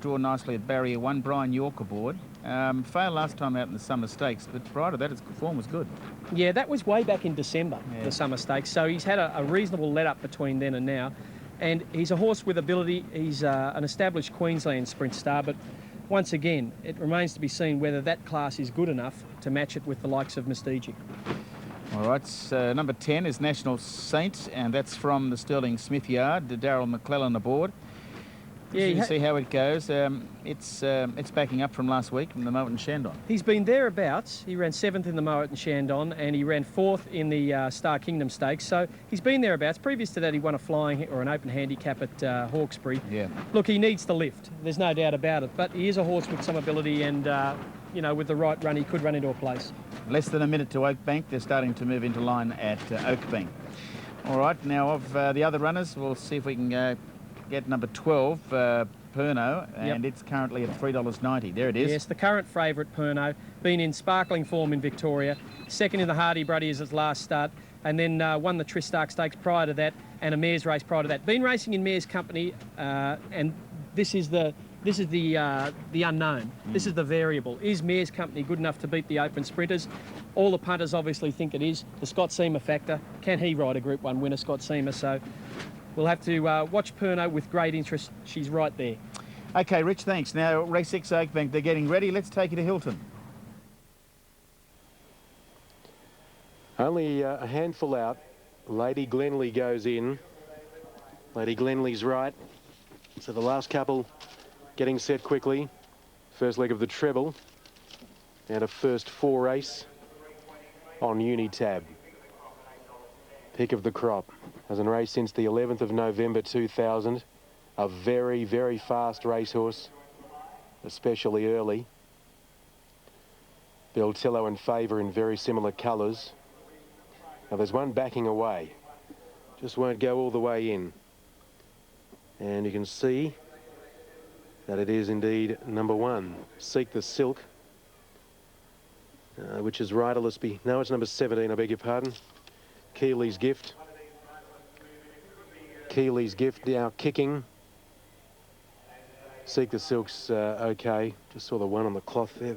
Draw nicely at barrier 1. Brian York aboard. Failed last time out in the Summer Stakes, but prior to that, his form was good. Yeah, that was way back in December, the Summer Stakes. So he's had a reasonable let-up between then and now. And he's a horse with ability. He's an established Queensland sprint star, but once again, it remains to be seen whether that class is good enough to match it with the likes of Mystique. All right, number 10 is National Saint, and that's from the Sterling Smith yard. Darryl McClellan aboard. Yeah, you see how it goes. It's backing up from last week from the Moat and Shandon. He's been thereabouts. He ran 7th in the Moat and Shandon, and he ran 4th in the Star Kingdom Stakes. So he's been thereabouts. Previous to that, he won a flying or an open handicap at Hawkesbury. Yeah. Look, he needs to lift. There's no doubt about it. But he is a horse with some ability, and you know, with the right run, he could run into a place. Less than a minute to Oakbank. They're starting to move into line at Oakbank. All right, now of the other runners, we'll see if we can get number 12, Perno, and it's currently at $3.90. There it is. Yes, the current favourite, Perno, been in sparkling form in Victoria, second in the Hardy Bruddy as its last start, and then won the Tristark Stakes prior to that, and a mare's race prior to that. Been racing in mare's company, and this is the unknown. This is the variable. Is mare's company good enough to beat the open sprinters? All the punters obviously think it is. The Scott Seamer factor. Can he ride a Group 1 winner, Scott Seamer? So we'll have to watch Perno with great interest. She's right there. OK, Rich, thanks. Now, race 6 Oakbank, they're getting ready. Let's take you to Hilton. Only a handful out. Lady Glenley goes in. Lady Glenley's right. So the last couple getting set quickly. First leg of the treble. And a first 4 race on Unitab. Pick of the crop. Hasn't raced since the 11th of November 2000. A very, very fast racehorse, especially early. Beltello and Favour in very similar colours. Now there's one backing away. Just won't go all the way in. And you can see that it is indeed number 1, Seek the Silk, which is riderless. No, it's number 17, I beg your pardon. Keely's Gift. Keely's Gift now kicking. Seek the Silk's okay. Just saw the one on the cloth there.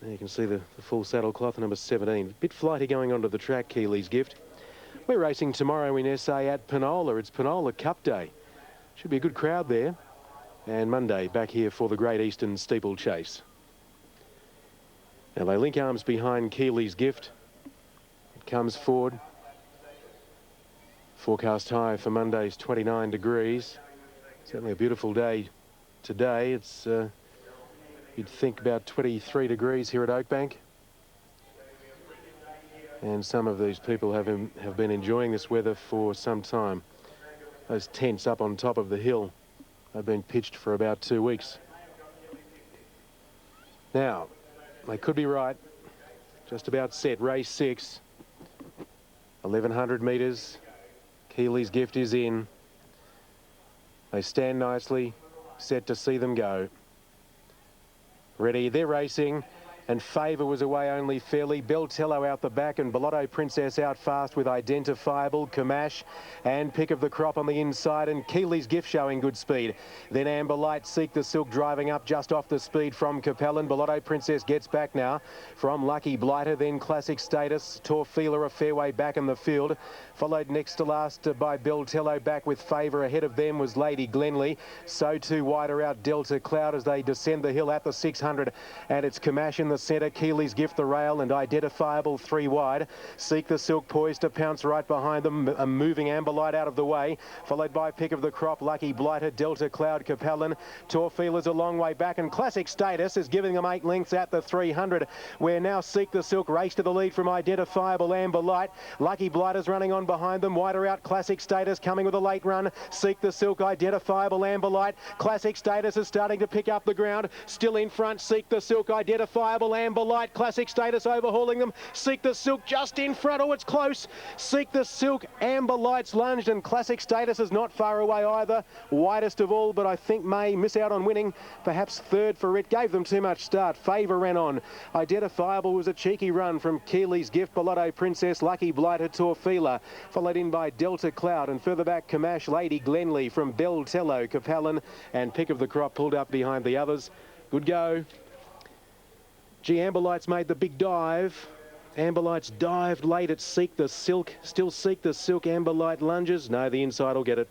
There you can see the full saddle cloth, number 17. Bit flighty going onto the track, Keely's Gift. We're racing tomorrow in SA at Penola. It's Penola Cup Day. Should be a good crowd there. And Monday back here for the Great Eastern Steeplechase. Now they link arms behind Keely's Gift. It comes forward. Forecast high for Monday is 29 degrees. Certainly a beautiful day today. It's, you'd think, about 23 degrees here at Oakbank. And some of these people have been enjoying this weather for some time. Those tents up on top of the hill have been pitched for about 2 weeks. Now, they could be right. Just about set. Race 6. 1,100 metres. Keely's Gift is in. They stand nicely, set to see them go. Ready, they're racing. And Favour was away only fairly. Beltello out the back and Bellotto Princess out fast with Identifiable, Kamash and Pick of the Crop on the inside, and Keely's Gift showing good speed. Then Amber Light, Seek the Silk driving up just off the speed from Capellan. Bellotto Princess gets back now from Lucky Blighter, then Classic Status. Torfila a fair way back in the field. Followed next to last by Beltello, back with Favour. Ahead of them was Lady Glenley. So too wider out Delta Cloud as they descend the hill at the 600, and it's Kamash in the centre. Keely's Gift the rail and Identifiable 3 wide. Seek the Silk poised to pounce right behind them. A moving Amber Light out of the way, followed by Pick of the Crop, Lucky Blighter, Delta Cloud, Capellan. Torfila's a long way back, and Classic Status is giving them 8 lengths at the 300, where now Seek the Silk race to the lead from Identifiable Amber Light. Lucky Blighter's running on behind them. Wider out Classic Status coming with a late run. Seek the Silk, Identifiable Amber Light. Classic Status is starting to pick up the ground. Still in front, Seek the Silk, Identifiable Identifiable, Amber Light, Classic Status overhauling them. Seek the Silk just in front. Oh, it's close. Seek the Silk, Amber Light's lunged, and Classic Status is not far away either. Widest of all, but I think may miss out on winning. Perhaps third for it. Gave them too much start. Favour ran on. Identifiable was a cheeky run from Keely's Gift, Bellotto Princess, Lucky Blighter, Torfila, followed in by Delta Cloud, and further back Kamash Lady Glenley from Beltello, Capellan, and Pick of the Crop pulled up behind the others. Good go. Amber Light's made the big dive. Amber Light's dived late at Seek the Silk. Still Seek the Silk. Amber Light lunges. No, the inside will get it.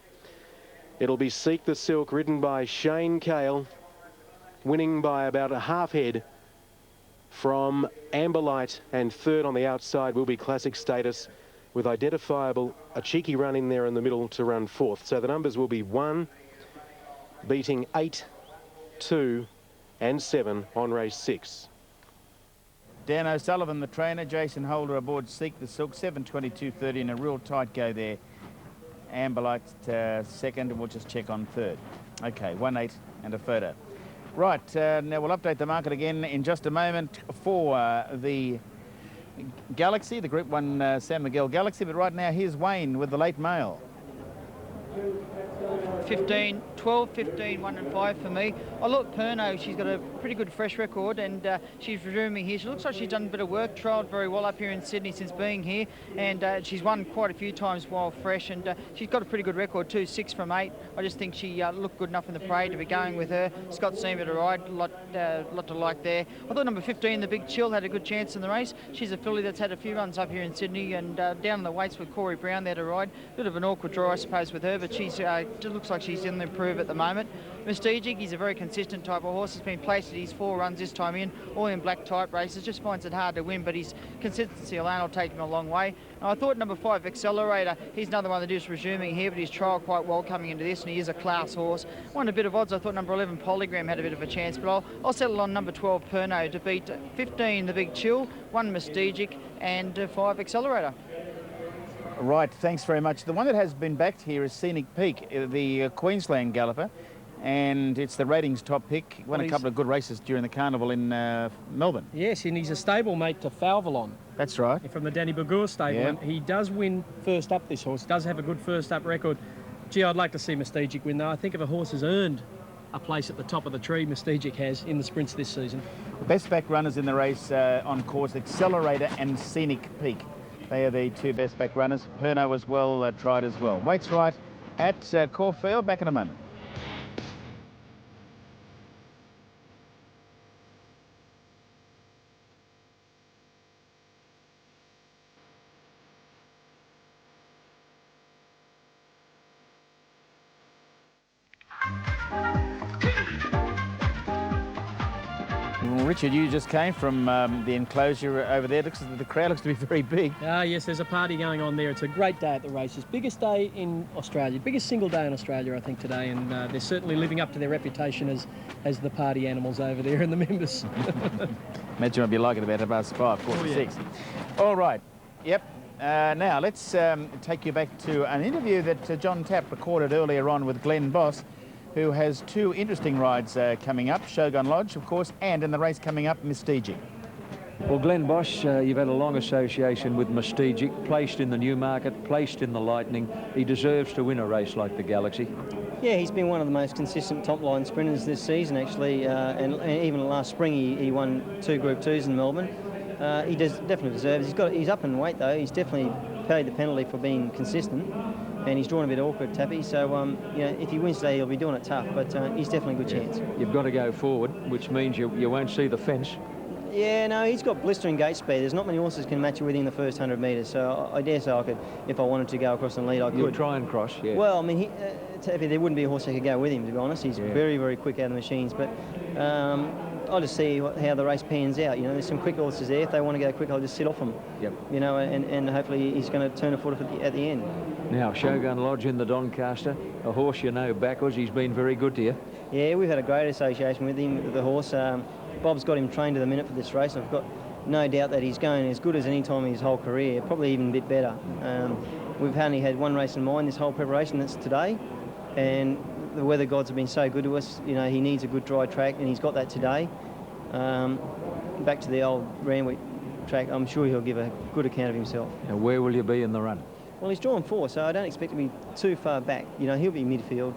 It'll be Seek the Silk, ridden by Shane Cale, winning by about a half head from Amber Light, and third on the outside will be Classic Status, with Identifiable, a cheeky run in there in the middle to run fourth. So the numbers will be 1, beating 8, 2 and 7 on race 6. Dan O'Sullivan, the trainer, Jason Holder aboard Seek the Silk, 7:22.30 in a real tight go there. Amber Light second, and we'll just check on third. Okay, 1-8 and a photo. Right, now we'll update the market again in just a moment for the Galaxy, the Group 1 San Miguel Galaxy, but right now here's Wayne with the late mail. 15, 12, 15, 1 and 5 for me. I look, Perno, she's got a pretty good fresh record, and she's resuming here. She looks like she's done a bit of work, trialled very well up here in Sydney since being here, and she's won quite a few times while fresh, and she's got a pretty good record too, 6 from 8. I just think she looked good enough in the parade to be going with her. Scott seemed to ride, a lot to like there. I thought number 15, the Big Chill, had a good chance in the race. She's a filly that's had a few runs up here in Sydney, and down in the weights with Corey Brown there to ride. Bit of an awkward draw, I suppose, with her, but she's looks like she's in the improve at the moment. Mystigig, he's a very consistent type of horse. He's been placed at his 4 runs this time in, all in black type races. Just finds it hard to win, but his consistency alone will take him a long way. And I thought number 5, Accelerator, he's another one that is resuming here, but he's trialled quite well coming into this, and he is a class horse. Won a bit of odds. I thought number 11, Polygram, had a bit of a chance, but I'll settle on number 12, Perno, to beat 15, the Big Chill, 1, Mystigig, and 5, Accelerator. Right, thanks very much. The one that has been backed here is Scenic Peak, the Queensland galloper, and it's the ratings top pick. Won a couple of good races during the carnival in Melbourne. Yes, and he's a stablemate to Falvalon. That's right. From the Danny Bagur stable. Yeah. And he does win first up, this horse. Does have a good first up record. Gee, I'd like to see Mystigig win, though. I think if a horse has earned a place at the top of the tree, Mystigig has in the sprints this season. The best back runners in the race on course, Accelerator and Scenic Peak. They are the 2 best back runners. Perno was well tried as well. Waits right at Caulfield. Back in a moment. Richard, you just came from the enclosure over there. The crowd looks to be very big. Yes, there's a party going on there. It's a great day at the races. Biggest day in Australia, biggest single day in Australia, I think, today. And they're certainly living up to their reputation as the party animals over there and the members. Imagine what it'd be like at about 5:46. All right. Yep. Now, let's take you back to an interview that John Tapp recorded earlier on with Glenn Boss, who has 2 interesting rides coming up, Shogun Lodge, of course, and in the race coming up, Mystigig. Well, Glenn Bosch, you've had a long association with Mystigig, placed in the Newmarket, placed in the Lightning. He deserves to win a race like the Galaxy. Yeah, he's been one of the most consistent top-line sprinters this season, actually, and even last spring he won 2 Group 2s in Melbourne. He definitely deserves. He's up in weight, though. He's definitely paid the penalty for being consistent. And he's drawn a bit awkward, Tappy. So, you know, if he wins today, he'll be doing it tough. But he's definitely a good chance. You've got to go forward, which means you won't see the fence. Yeah, no, he's got blistering gate speed. There's not many horses can match it within the first 100 metres. So I dare say I could, if I wanted to go across and lead, I could. You'll try and cross, yeah. Well, I mean, Tappy, there wouldn't be a horse that could go with him, to be honest. He's very, very quick out of the machines. But I'll just see how the race pans out. You know, there's some quick horses there. If they want to go quick, I'll just sit off them. Yep. You know, and hopefully he's going to turn a foot at the end. Now, Shogun Lodge in the Doncaster, a horse you know backwards. He's been very good to you. Yeah, we've had a great association with him, the horse. Bob's got him trained to the minute for this race. I've got no doubt that he's going as good as any time in his whole career, probably even a bit better. We've only had one race in mind this whole preparation, that's today. And the weather gods have been so good to us. You know, he needs a good dry track, and he's got that today. back to the old Randwick track, I'm sure he'll give a good account of himself. Now, where will you be in the run? Well, he's drawn 4, so I don't expect to be too far back. You know, he'll be midfield.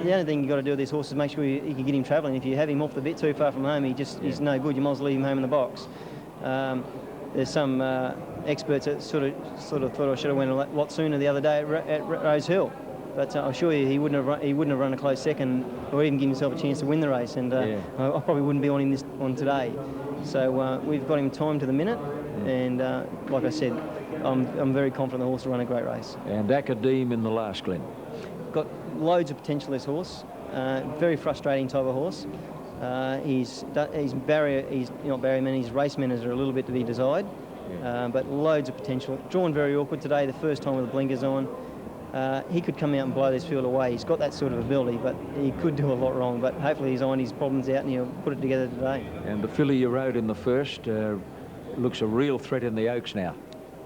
The only thing you've got to do with this horse is make sure you can get him travelling. If you have him off the bit too far from home, he's no good. You might as well leave him home in the box. There's some experts that sort of thought I should have went a lot sooner the other day at Rose Hill, but I assure you he wouldn't have run a close second or even given himself a chance to win the race. And I probably wouldn't be on him on today. So we've got him timed to the minute, and like I said, I'm very confident the horse will run a great race. And Academe in the last, Glenn. Got loads of potential, this horse. Very frustrating type of horse. His race manners are a little bit to be desired, but loads of potential. Drawn very awkward today, the first time with the blinkers on. He could come out and blow this field away. He's got that sort of ability, but he could do a lot wrong. But hopefully he's ironed his problems out and he'll put it together today. And the filly you rode in the first looks a real threat in the Oaks now.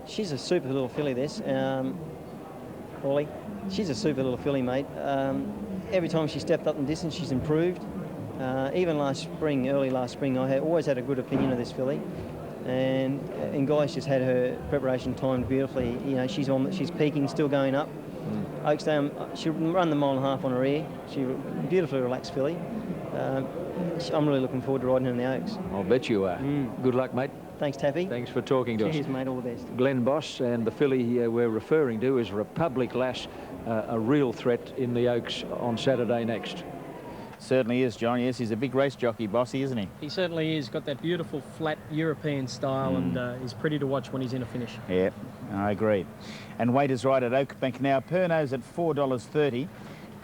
She's a super little filly, this. Holly. She's a super little filly, mate. Every time she stepped up in distance, she's improved. Even early last spring, I always had a good opinion of this filly. And Guy's just had her preparation timed beautifully. You know, she's peaking, still going up. Oakstone, she run the 1.5 miles on her ear. She's a beautifully relaxed filly. I'm really looking forward to riding her in the Oaks. I'll bet you are. Good luck, mate. Thanks, Tappy. Thanks for talking to us. Cheers, mate. All the best. Glenn Boss, and the filly we're referring to is Republic Lass, a real threat in the Oaks on Saturday next. Certainly is, John. Yes, he's a big race jockey, Bossy, isn't he? He certainly is. Got that beautiful flat European style, and he's pretty to watch when he's in a finish. Yeah, I agree. And weight is right at Oakbank now. Perno's at $4.30.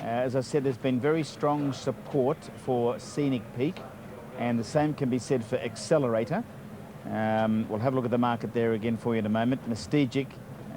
As I said, there's been very strong support for Scenic Peak, and the same can be said for Accelerator. We'll have a look at the market there again for you in a moment. Mystegic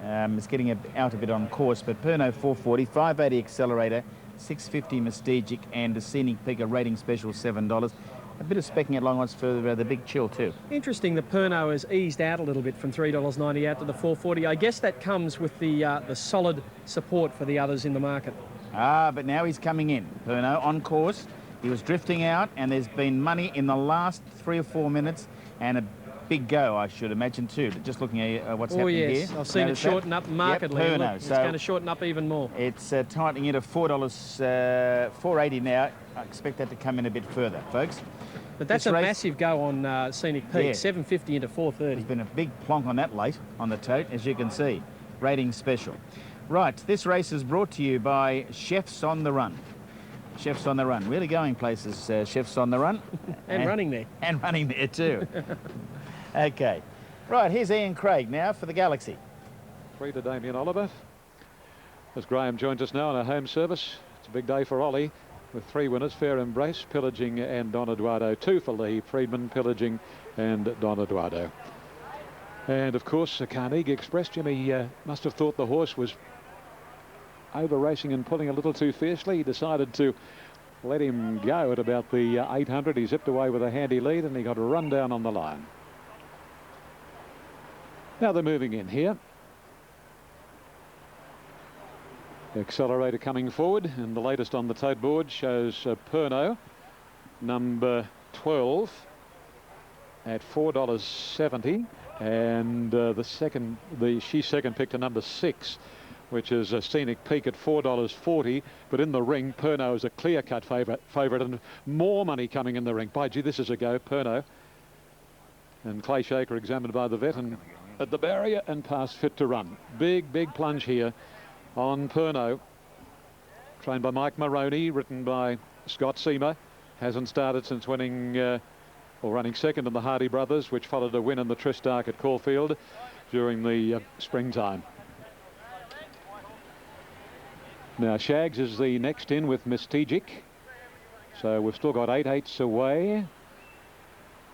is getting out a bit on course, but Perno 440, 580 Accelerator, 650 Mystegic, and a Scenic Peak, a rating special $7. A bit of specking at long odds for the Big Chill too. Interesting that Perno has eased out a little bit from $3.90 out to the $4.40. I guess that comes with the solid support for the others in the market. But now he's coming in. Perno on course. He was drifting out, and there's been money in the last 3 or 4 minutes, and a big go, I should imagine, too. Just looking at what's happening here. Oh, yes. I've seen it shorten up markedly. Yep, Perno. It's going to shorten up even more. It's tightening it at $4.80 now. I expect that to come in a bit further, folks. But that's a massive go on Scenic Peak, Yeah. $7.50 into $4.30. There's been a big plonk on that late on the tote, as you can see. Rating special. Right, this race is brought to you by Chefs on the Run. Chefs on the Run. Really going places, Chefs on the Run. and running there. And running there too. Okay. Right, here's Ian Craig now for the Galaxy. 3 to Damien Oliver. As Graham joins us now on a home service, it's a big day for Ollie with 3 winners: Fair Embrace, Pillaging and Don Eduardo. 2 for Lee, Friedman, Pillaging and Don Eduardo. And of course, Carnegie Express. Jimmy must have thought the horse was over racing and pulling a little too fiercely. He decided to let him go at about the 800. He zipped away with a handy lead and he got a run down on the line. Now they're moving in here. Accelerator coming forward, and the latest on the tote board shows Perno, number 12, at $4.70, and she's second pick to number 6, which is a Scenic Peak at $4.40. But in the ring, Perno is a clear-cut favourite, and more money coming in the ring. By gee, this is a go, Perno. And Clay Shaker examined by the vet and at the barrier and passed fit to run. Big plunge here on Perno. Trained by Mike Maroney, written by Scott Seamer. Hasn't started since winning or running second in the Hardy Brothers, which followed a win in the Tristark at Caulfield during the springtime. Now Shags is the next in with Mystegic. So we've still got 8/8 away.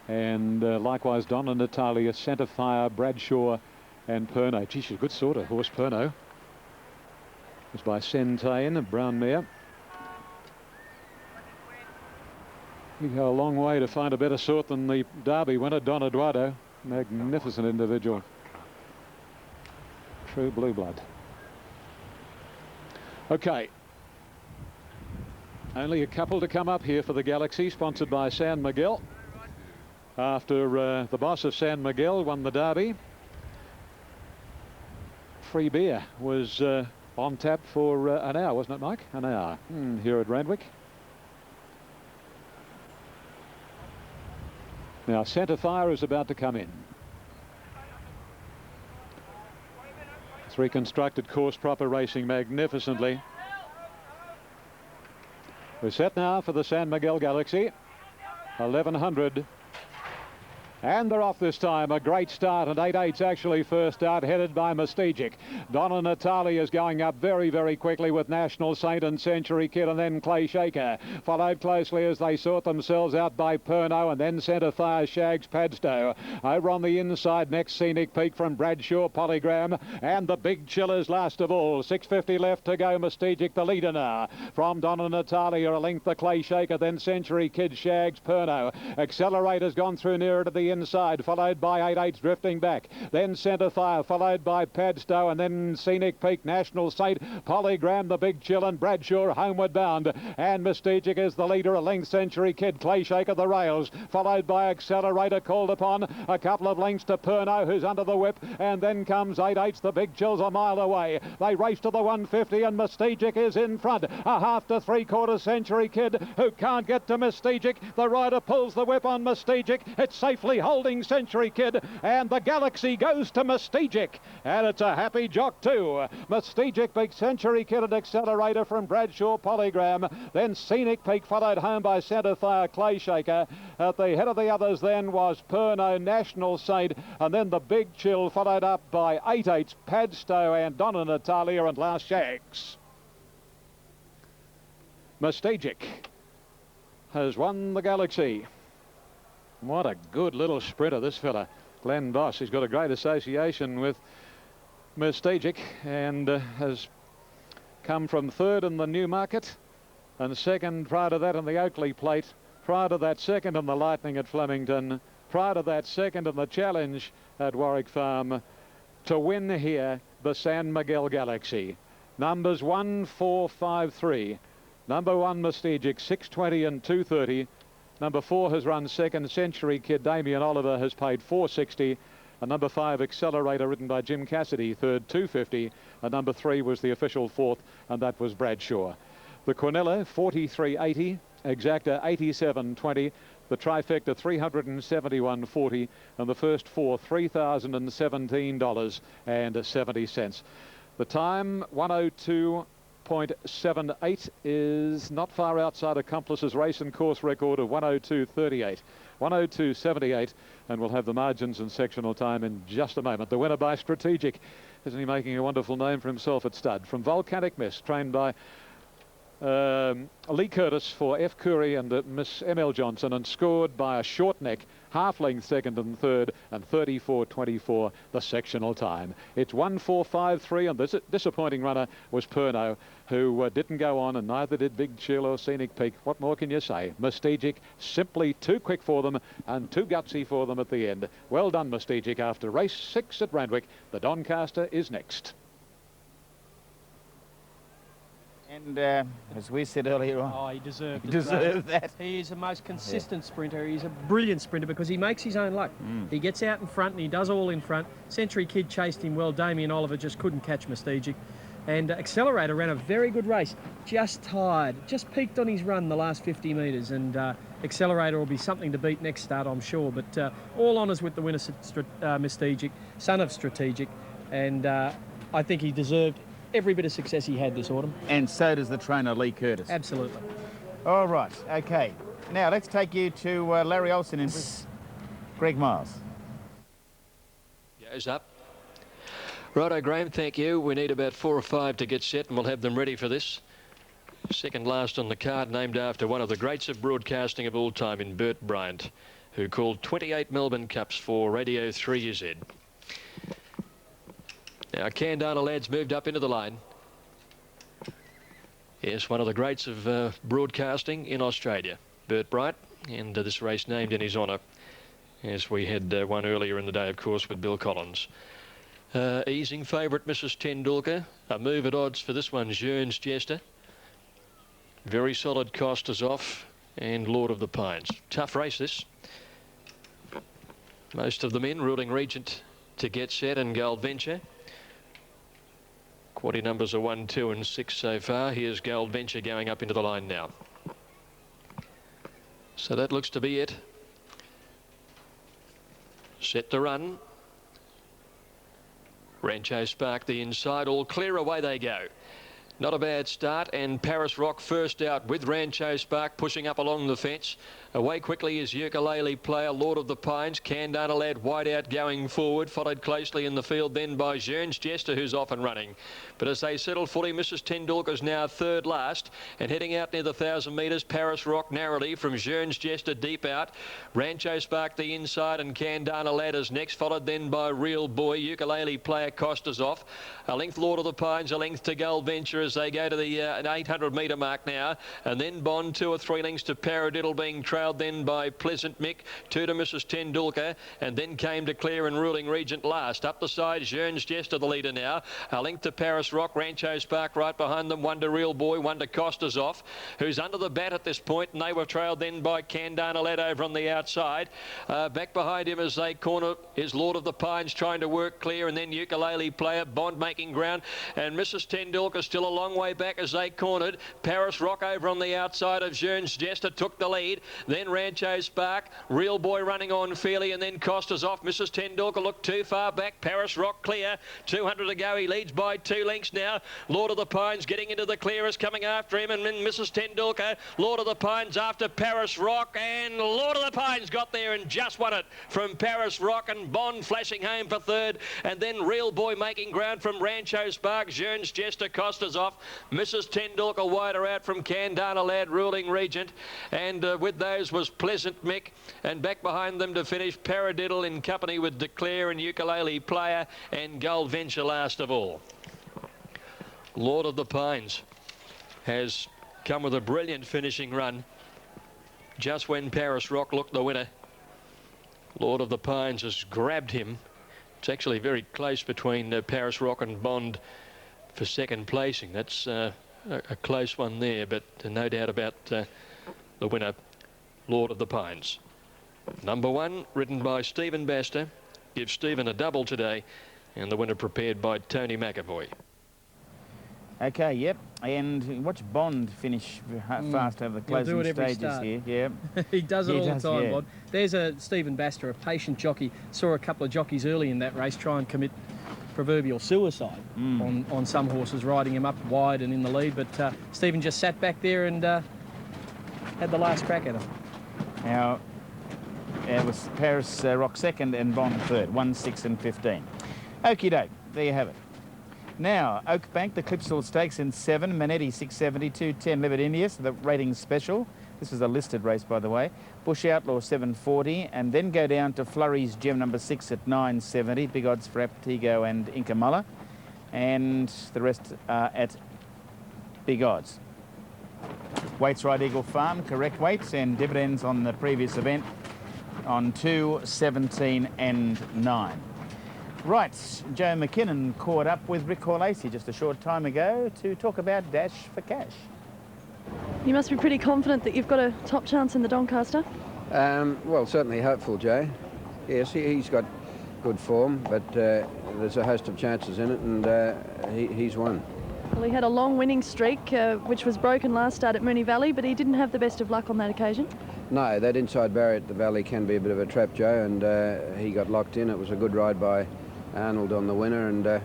And likewise Donna Natalia, Centerfire, Bradshaw and Perno. Gee, she's a good sort of horse, Perno. It's by Centane, a brown mare. You go a long way to find a better sort than the Derby winner, Don Eduardo. Magnificent individual. True blue blood. Okay. Only a couple to come up here for the Galaxy, sponsored by San Miguel. after the boss of San Miguel won the Derby. Free beer was on tap for an hour, wasn't it, Mike? An hour here at Randwick. Now, Centre Fire is about to come in. It's reconstructed course, proper racing magnificently. We're set now for the San Miguel Galaxy. 1100. And they're off this time. A great start, and 8-8's actually first out, headed by Mystegic. Donna Natalia is going up very, very quickly with National Saint and Century Kid, and then Clay Shaker. Followed closely as they sort themselves out by Perno, and then Centre Fire Shags Padstow. Over on the inside, next Scenic Peak from Bradshaw Polygram, and the Big Chillers last of all. 6:50 left to go. Mystegic the leader now. From Donna Natalia, a length the Clay Shaker, then Century Kid, Shags, Perno. Accelerator's gone through nearer to the inside, followed by 8-8's drifting back. Then Centre Fire, followed by Padstow, and then Scenic Peak, National Saint, Polygram, the Big Chill, and Bradshaw homeward bound. And Mystegic is the leader, a length Century Kid, Clay Shaker the rails, followed by Accelerator called upon. A couple of lengths to Perno, who's under the whip, and then comes 8-8's the Big Chill's a mile away. They race to the 150, and Mystegic is in front. A half to three-quarter Century Kid, who can't get to Mystegic. The rider pulls the whip on Mystegic. It's safely holding Century Kid, and the Galaxy goes to Mystegic, and it's a happy jock too. Mystegic beats Century Kid and Accelerator from Bradshaw Polygram, then Scenic Peak followed home by Centre Fire Clay Shaker. At the head of the others then was Perno, National Saint, and then the Big Chill followed up by 8-8's Padstow and Donna Natalia, and last Shags. Mystegic has won the Galaxy. What a good little sprinter, this fella, Glenn Boss. He's got a great association with Mystegic, and has come from third in the Newmarket and second prior to that in the Oakley Plate, prior to that second in the Lightning at Flemington, prior to that second in the Challenge at Warwick Farm, to win here the San Miguel Galaxy. Numbers 1, 4, 5, 3. Number 1 Mystegic, 6:20 and 2:30. Number 4 has run second. Century Kid, Damien Oliver, has paid 4.60. And number 5, Accelerator, ridden by Jim Cassidy, third, 2.50. And number 3 was the official fourth, and that was Bradshaw. The Quinella, 43.80. Exacta, 87.20. The Trifecta, 371.40. And the first four, $3,017.70. The time, 1:02.78, is not far outside Accomplice's race and course record of 1:02.38. 1:02.78, and we'll have the margins and sectional time in just a moment. The winner by Strategic. Isn't he making a wonderful name for himself at stud? From Volcanic Mist, trained by Lee Curtis for F. Curry and Miss M.L. Johnson, and scored by a short neck, half-length second and third, and 34.24 the sectional time. It's 1:4.53, and this disappointing runner was Perno, who didn't go on, and neither did Big Chill or Scenic Peak. What more can you say? Mystegic, simply too quick for them and too gutsy for them at the end. Well done, Mystegic. After race 6 at Randwick, the Doncaster is next. And as we said earlier on, Oh, he deserved it. he deserved that. He is the most consistent sprinter. He's a brilliant sprinter because he makes his own luck. He gets out in front and he does all in front. Century Kid chased him well. Damien Oliver just couldn't catch Mystegic. And Accelerator ran a very good race. Just tired. Just peaked on his run the last 50 metres. And Accelerator will be something to beat next start, I'm sure. But all honours with the winner, Mystegic, son of Strategic. And I think he deserved every bit of success he had this autumn. And so does the trainer, Lee Curtis. Absolutely. All right, okay. Now let's take you to Larry Olsen and Greg Miles. Goes up. Righto, Graham, thank you. We need about 4 or 5 to get set, and we'll have them ready for this. Second last on the card, named after one of the greats of broadcasting of all time in Bert Bryant, who called 28 Melbourne Cups for Radio 3Z. Now, Candana lads moved up into the line. Yes, one of the greats of broadcasting in Australia, Bert Bryant, and this race named in his honour, as we had one earlier in the day, of course, with Bill Collins. Easing favourite, Mrs. Tendulkar. A move at odds for this one, Jearns Jester. Very solid Costas off, and Lord of the Pines. Tough race, this. most of them in. Ruling Regent to get set, and Gold Venture. Quaddy numbers are 1, 2 and 6 so far. Here's Gold Venture going up into the line now. So that looks to be it. Set to run. Rancho Spark the inside, all clear, away they go. Not a bad start, and Paris Rock first out with Rancho Spark pushing up along the fence. Away quickly is Ukulele Player, Lord of the Pines. Candana Lad wide out going forward, followed closely in the field then by Jearns Jester, who's off and running. But as they settle fully, Mrs. Tendulkar's now third last, and heading out near the 1,000 metres, Paris Rock narrowly from Jearns Jester deep out. Rancho Spark the inside, and Candana Lad is next, followed then by Real Boy. Ukulele Player Costa's off. A length Lord of the Pines, a length to Gold Venture as they go to the 800 metre mark now, and then Bond 2 or 3 lengths to Paradiddle, being trailed then by Pleasant Mick, 2 to Mrs. Tendulkar, and then came to Clear and Ruling Regent last. Up the side, Jearns Jester the leader now, a length to Paris Rock, Rancho Spark right behind them, 1 to Real Boy, 1 to Costa's off, who's under the bat at this point, and they were trailed then by Candana Lad over on the outside. Back behind him as they corner is Lord of the Pines trying to work clear, and then Ukulele Player, Bond making ground, and Mrs. Tendulkar still a long way back as they cornered. Paris Rock over on the outside of Jearns Jester took the lead. Then Rancho Spark, Real Boy running on fairly, and then Costa's off. Mrs. Tendulkar looked too far back. Paris Rock clear. 200 to go. He leads by 2 lengths now. Lord of the Pines getting into the clearest, coming after him, and then Mrs. Tendulkar. Lord of the Pines after Paris Rock, and Lord of the Pines got there and just won it from Paris Rock, and Bond flashing home for third, and then Real Boy making ground from Rancho Spark. Jearns Jester, Costa's off. Mrs. Tendulkar wider out from Candana Lad, Ruling Regent, and with those was Pleasant Mick, and back behind them to finish Paradiddle in company with Declare and Ukulele Player, and Gold Venture last of all. Lord of the Pines has come with a brilliant finishing run just when Paris Rock looked the winner. Lord of the Pines has grabbed him. It's actually very close between Paris Rock and Bond for second placing. That's a close one there, but no doubt about the winner, Lord of the Pines. Number 1, ridden by Stephen Baster, gives Stephen a double today, and the winner prepared by Tony McAvoy. Okay, yep, and watch Bond finish fast over the closing stages here. Yeah, he does it all the time, yeah. Bond. There's a Stephen Baster, a patient jockey. Saw a couple of jockeys early in that race try and commit proverbial suicide on some horses, riding him up wide and in the lead, but Stephen just sat back there and had the last crack at him. Now, it was Paris Rock second and Bond third, 1, 6 and 15. Okie doke, there you have it. Now, Oakbank, the Clipsal Stakes in 7, Manetti 672, 10 Libidinius, the rating special. This was a listed race, by the way. Bush Outlaw 740, and then go down to Flurry's Gem number 6 at 970. Big odds for Aptigo and Inca Mulla, and the rest are at big odds. Weights Right Eagle Farm, correct weights, and dividends on the previous event on 2, 17 and 9. Right, Joe McKinnon caught up with Rick Corlacey just a short time ago to talk about Dash for Cash. You must be pretty confident that you've got a top chance in the Doncaster. Well, certainly hopeful, Joe. Yes, he's got good form, but there's a host of chances in it, and he's won. Well, he had a long winning streak, which was broken last start at Moonee Valley, but he didn't have the best of luck on that occasion. No, that inside barrier at the Valley can be a bit of a trap, Joe, and he got locked in. It was a good ride by Arnold on the winner, and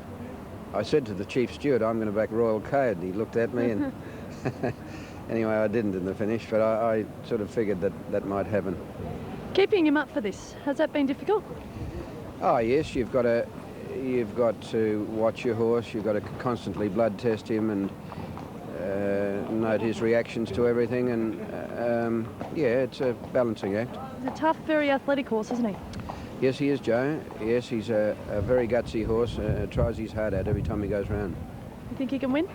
I said to the chief steward, I'm going to back Royal Code. He looked at me, and anyway, I didn't in the finish, but I sort of figured that might happen. Keeping him up for this, has that been difficult? Oh yes, you've got to watch your horse. You've got to constantly blood test him and note his reactions to everything, and yeah, it's a balancing act. He's a tough, very athletic horse, isn't he? Yes, he is, Joe. Yes, he's a very gutsy horse. Tries his heart out every time he goes round. You think he can win?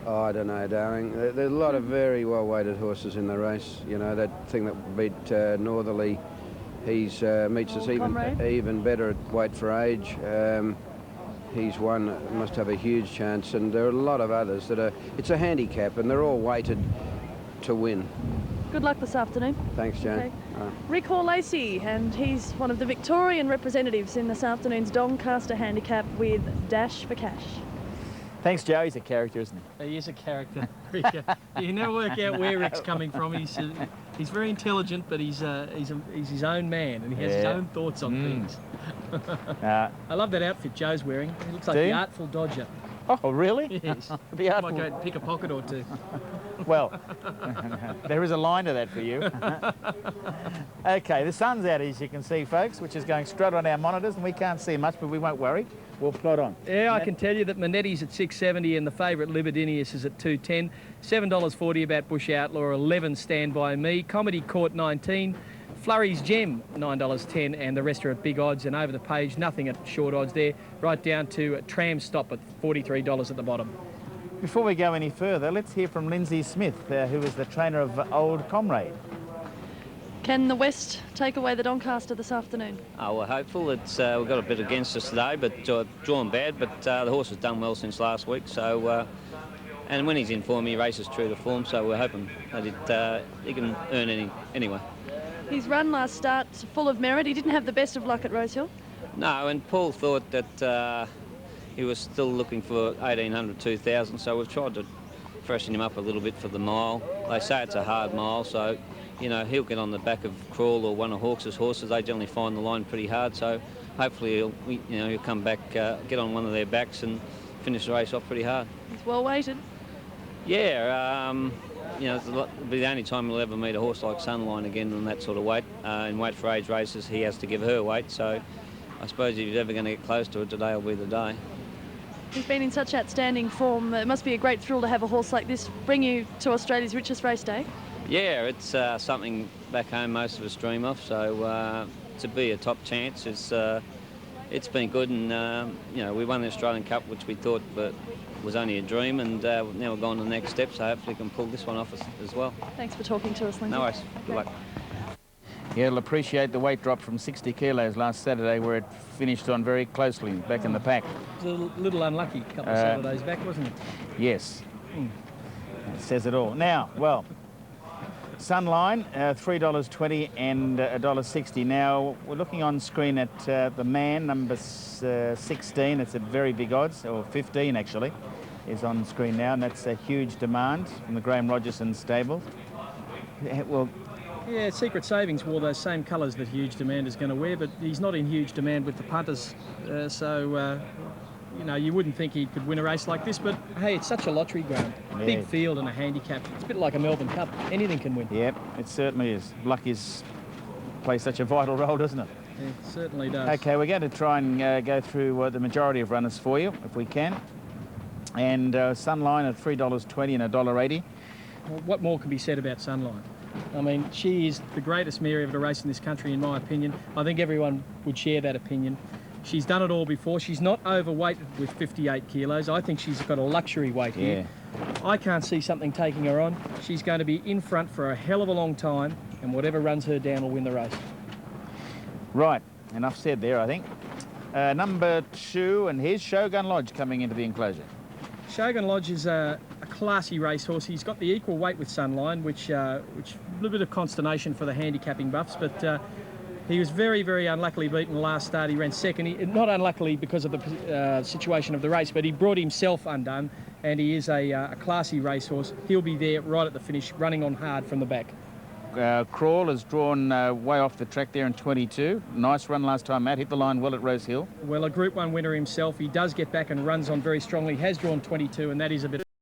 Oh, I don't know, darling. There's a lot of very well-weighted horses in the race. You know, that thing that beat Northerly, he's meets us even better at weight for age. He's won, must have a huge chance, and there are a lot of others that are, it's a handicap, and they're all weighted to win. Good luck this afternoon. Thanks, Joan. Okay. Rick Hall-Lacey, and he's one of the Victorian representatives in this afternoon's Doncaster Handicap with Dash for Cash. Thanks, Joe. He's a character, isn't he? He is a character. You never work out where Rick's coming from. He's very intelligent, but he's his own man, and he has his own thoughts on things. I love that outfit Joe's wearing. He looks like the Artful Dodger. Oh, really? Yes. The Artful... Might go and pick a pocket or two. Well, there is a line to that for you. Okay, the sun's out, as you can see, folks, which is going straight on our monitors, and we can't see much, but we won't worry. We'll plod on. Yeah, I can tell you that Manetti's at $6.70 and the favourite Libidinius is at $2.10. $7.40 about Bush Outlaw, $11 Stand By Me, Comedy Court $19, Flurry's Gem $9.10, and the rest are at big odds. And over the page, nothing at short odds there, right down to Tram Stop at $43 at the bottom. Before we go any further, let's hear from Lindsay Smith, who is the trainer of Old Comrade. Can the West take away the Doncaster this afternoon? We're hopeful. It's we've got a bit against us today, but drawn bad. But the horse has done well since last week. So, and when he's in form, he races true to form. So we're hoping that he can earn anyway. His run last start full of merit. He didn't have the best of luck at Rosehill. No, and Paul thought that he was still looking for 1,800, 2,000. So we've tried to freshen him up a little bit for the mile. They say it's a hard mile, so. You know, he'll get on the back of Crawl or one of Hawks' horses. They generally find the line pretty hard, so hopefully he'll come back, get on one of their backs and finish the race off pretty hard. He's well weighted. Yeah, it'll be the only time he'll ever meet a horse like Sunline again in that sort of weight. In weight for age races, he has to give her weight, so I suppose if he's ever going to get close to it, today will be the day. He's been in such outstanding form. It must be a great thrill to have a horse like this bring you to Australia's richest race day. Yeah, it's something back home most of us dream of, so to be a top chance it's been good, and we won the Australian Cup, which we thought was only a dream, and now we're going to the next step, so hopefully we can pull this one off as well. Thanks for talking to us, Lindsay. No worries. Good luck. Yeah, it'll appreciate the weight drop from 60 kilos last Saturday, where it finished on very closely back in the pack. It was a little unlucky a couple of Saturdays back, wasn't it? Yes. It says it all. Now, well, Sunline, $3.20 and $1.60. Now, we're looking on screen at the man, number 16. It's at very big odds, or 15 actually, is on screen now, and that's a huge demand from the Graham Rogerson stable. Well, yeah, Secret Savings wore those same colours that Huge Demand is going to wear, but he's not in huge demand with the punters, you wouldn't think he could win a race like this, but hey, it's such a lottery ground. Yeah. Big field and a handicap. It's a bit like a Melbourne Cup. Anything can win. Yep, it certainly is. Luck plays such a vital role, doesn't it? Yeah, it certainly does. Okay, we're going to try and go through the majority of runners for you, if we can. And Sunline at $3.20 and $1.80. Well, what more can be said about Sunline? I mean, she is the greatest mare ever to race in this country, in my opinion. I think everyone would share that opinion. She's done it all before. She's not overweight with 58 kilos. I think she's got a luxury weight here. I can't see something taking her on. She's going to be in front for a hell of a long time, and whatever runs her down will win the race. Right, enough said there, I think. Number 2, and here's Shogun Lodge coming into the enclosure. Shogun Lodge is a classy racehorse. He's got the equal weight with Sunline, which a little bit of consternation for the handicapping buffs, but he was very, very unluckily beaten last start. He ran second. Not unluckily because of the situation of the race, but he brought himself undone, and he is a classy racehorse. He'll be there right at the finish, running on hard from the back. Crawl has drawn way off the track there in 22. Nice run last time out, hit the line well at Rosehill. Well, a Group 1 winner himself. He does get back and runs on very strongly. He has drawn 22, and that is a bit